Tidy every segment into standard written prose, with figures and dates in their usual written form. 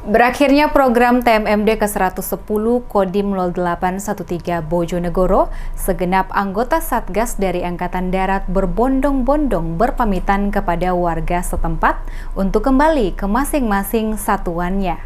Berakhirnya program TMMD ke-110 Kodim 0813 Bojonegoro, segenap anggota Satgas dari Angkatan Darat berbondong-bondong berpamitan kepada warga setempat untuk kembali ke masing-masing satuannya.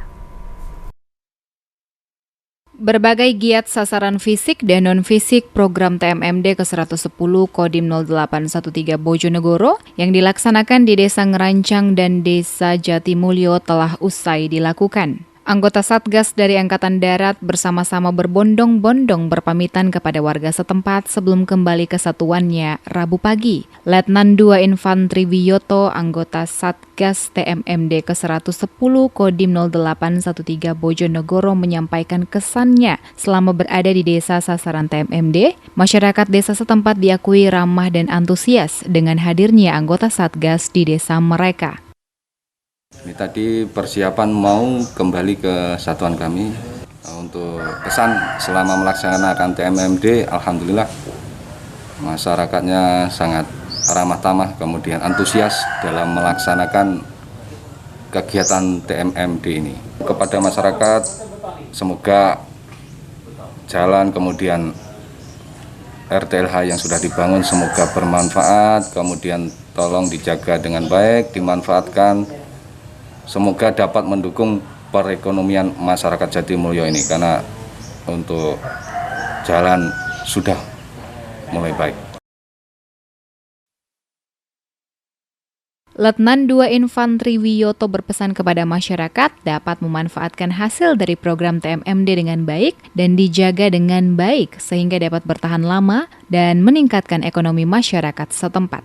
Berbagai giat sasaran fisik dan non-fisik program TMMD ke-110 Kodim 0813 Bojonegoro yang dilaksanakan di Desa Ngerancang dan Desa Jatimulyo telah usai dilakukan. Anggota Satgas dari Angkatan Darat bersama-sama berbondong-bondong berpamitan kepada warga setempat sebelum kembali ke satuannya Rabu pagi. Letnan 2 Infantri Wiyoto, anggota Satgas TMMD ke-110 Kodim 0813 Bojonegoro menyampaikan kesannya selama berada di desa sasaran TMMD. Masyarakat desa setempat diakui ramah dan antusias dengan hadirnya anggota Satgas di desa mereka. Ini tadi persiapan mau kembali ke satuan kami. Untuk kesan selama melaksanakan TMMD, alhamdulillah masyarakatnya sangat ramah tamah, kemudian antusias dalam melaksanakan kegiatan TMMD ini. Kepada masyarakat, semoga jalan kemudian RTLH yang sudah dibangun semoga bermanfaat, kemudian tolong dijaga dengan baik, dimanfaatkan. Semoga dapat mendukung perekonomian masyarakat Jatimulyo ini karena untuk jalan sudah mulai baik. Letnan 2 Infantri Wiyoto berpesan kepada masyarakat dapat memanfaatkan hasil dari program TMMD dengan baik dan dijaga dengan baik sehingga dapat bertahan lama dan meningkatkan ekonomi masyarakat setempat.